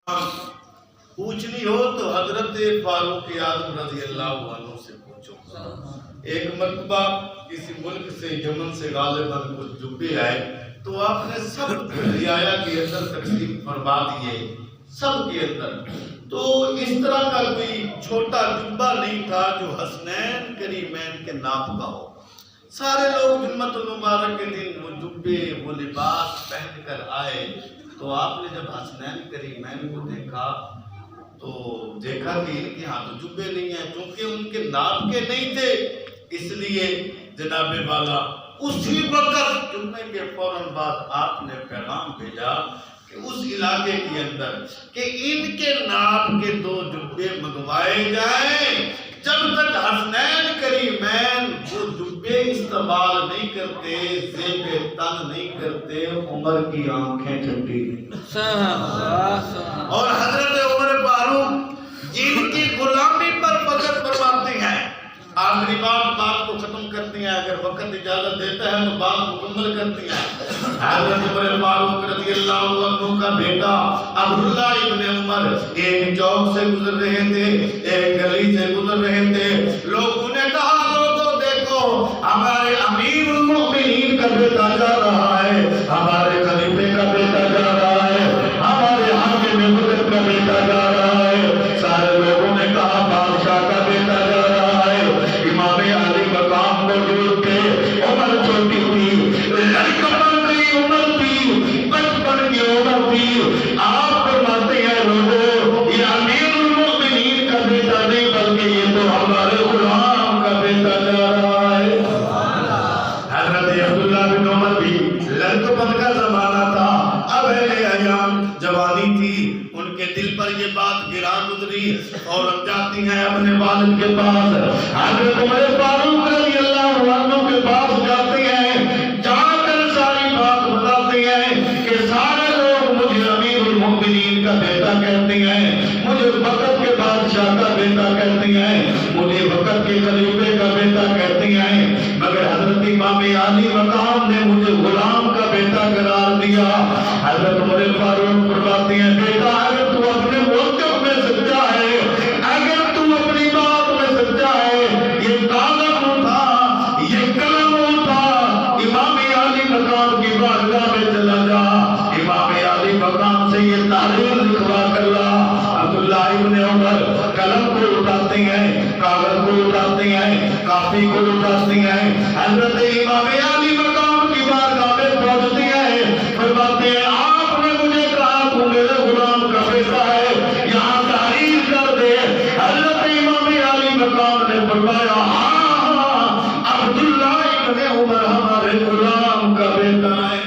پوچھنی ہو تو حضرت فاروق اعظم رضی اللہ عنہ سے پوچھو۔ ایک مرتبہ کسی ملک سے یمن سے غالباً کچھ جبے آئے تو آپ نے سب رعایا کے اندر تقسیم فرما دیے، سب کے اندر۔ تو اس طرح کا کوئی چھوٹا جبہ نہیں تھا جو حسنین کریمین کے ناپ کا ہو۔ سارے لوگ جمعۃ المبارک کے دن وہ جبے وہ لباس پہن کر آئے تو آپ نے جب حسنین کریمین کو دیکھا تو دیکھا کہ ان کے ہاں تو جبے نہیں ہیں، چونکہ ان کے ناپ کے نہیں تھے، اس لیے جناب والا اسی وقت جمعے کے فوراً بعد آپ نے پیغام بھیجا کہ اس علاقے کے اندر کہ ان کے ناپ کے 2 جبے منگوائے جائیں۔ جب تک حسنین کریمین وہ جبے استعمال نہیں کرتے، زیب تن نہیں کرتے، عمر کی آنکھیں ٹھنڈی نہیں۔ اور حضرت عمر فاروق جن کی غلامی پر فخر فرماتے ہیں، آخری بات کو ختم کرتی ہیں، اگر وقت اجازت دیتا ہے تو بات مکمل کرتی ہیں۔ حضرت عمر فاروق رضی اللہ عنہ کا بیٹا عبداللہ ابن عمر ایک چوک سے گزر رہے تھے، ایک گلی سے گزر رہے تھے۔ لوگوں نے کہا لوگوں دیکھو ہمارے امیر المؤمنین کا بیٹا جا رہا ہے، ہمارے خلیفے کا بیٹا جا رہا ہے، ہمارے حاکم ملک کا بیٹا جا رہا ہے۔ سارے لوگوں نے کہا بادشاہ کا بیٹا جا رہا ہے۔ امام علی مقام موجود تھے، عمر چھوٹی تھی، لڑکپن کی عمر تھی، بچپن کی عمر تھی۔ آپ فرماتے ہیں لوگوں یہ امیر المؤمنین کا بیٹا نہیں بلکہ یہ تو ہمارے غلام کا بیٹا جا رہا ہے۔ حضرت عبداللہ بن عمر بھی لڑکپن کا زمانہ تھا، اب اہل ایام جوانی تھی، ان کے دل پر یہ بات گرا گزری، فوراً جاتی ہیں اپنے والد کے پاس۔ حضرت عمر فاروق رضی اللہ عنہ کے پاس جاتی ہیں، جا کر ساری بات بتاتی ہیں کہ سارے لوگ مجھے امیر المؤمنین کا بیٹا کہتے ہیں، مجھے وقت کے بادشاہ کا بیٹا کہتے ہیں، مجھے وقت کے خلیفے کا بیٹا کہتے ہیں، مگر حضرت امام علی مقام نے مجھے غلام کا بیٹا قرار دیا۔ حضرت عمر فاروق فرماتے ہیں بیٹا اگر تو اپنے موقف میں سچا ہے، اگر تو اپنی بات میں سچا ہے، یہ کاغذ اٹھا، یہ قلم اٹھا، امام علی مقام کی بارگاہ میں چلا جا، امام علی مقام سے یہ تحریر لکھوا کر لا۔ عبداللہ ابن عمر قلم کو اٹھاتے ہیں، کاغذ کو اٹھاتے ہیں، کاپی کو اٹھاتے ہیں، حضرت امام علی مقام کی بارگاہ میں پہنچتے ہیں، فرماتے ہیں آپ نے مجھے کہا تو میرے غلام کا بیٹا ہے، یہاں تحریر کر دے۔ حضرت امام علی مقام نے فرمایا ہاں عبداللہ ابن عمر ہمارے غلام کا بیٹا ہے۔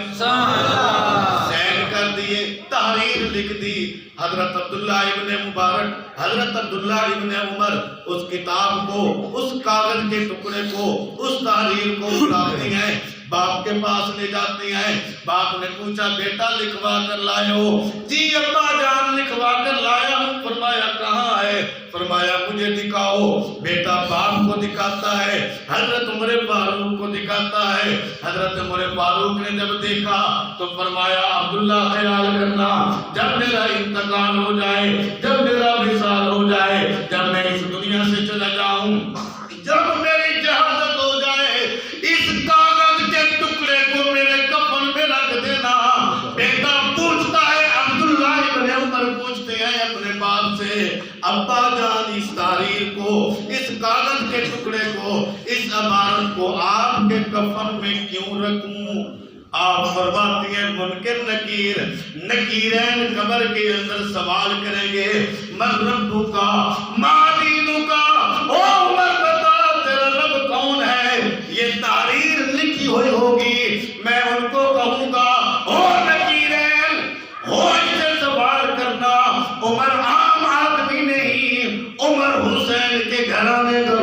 سین کر دیے، تحریر لکھ دی۔ حضرت عبداللہ ابن مبارک، حضرت عبداللہ ابن عمر اس کتاب کو، اس کاغذ کے ٹکڑے کو، اس تحریر کو اٹھاتے ہیں، باپ کے پاس لے جاتے ہیں۔ باپ نے پوچھا بیٹا لکھوا کر لائے ہو؟ جی ابا جان لکھوا کر لایا ہوں۔ فرمایا کہاں ہے؟ فرمایا مجھے دکھاؤ۔ بیٹا باپ کو دکھاتا ہے، حضرت عمر فاروق کو دکھاتا ہے۔ حضرت عمر فاروق نے جب دیکھا تو فرمایا عبداللہ خیال کرنا جب میرا انتقال ہو جائے، جب میرا وصال ہو جائے، جب میں اس دنیا سے چلا جاؤں، جب میری جہازت ہو جائے، اس کاغذ کے ٹکڑے کو میرے کفن میں رکھ دینا۔ بیٹا پوچھتا ہے، عبداللہ ابن عمر پوچھتے ہیں اپنے باپ سے ابا جان اس تحریر کو، اس کاغذ کے ٹکڑے کو، اس عبارت کو آپ کے کفن میں کیوں رکھوں؟ آپ فرماتی ہیں منکر نکیر، نکیرین قبر کے اندر سوال کریں گے من ربو کا ما دینو کا، او عمر بتا تیرا رب کون ہے؟ یہ تحریر لکھی ہوئی ہوگی، میں ان کو کہوں گا او نکیرین ہو اس سے سوال کرنا، عمر عام آدمی نہیں، عمر حسین کے گھرانے کا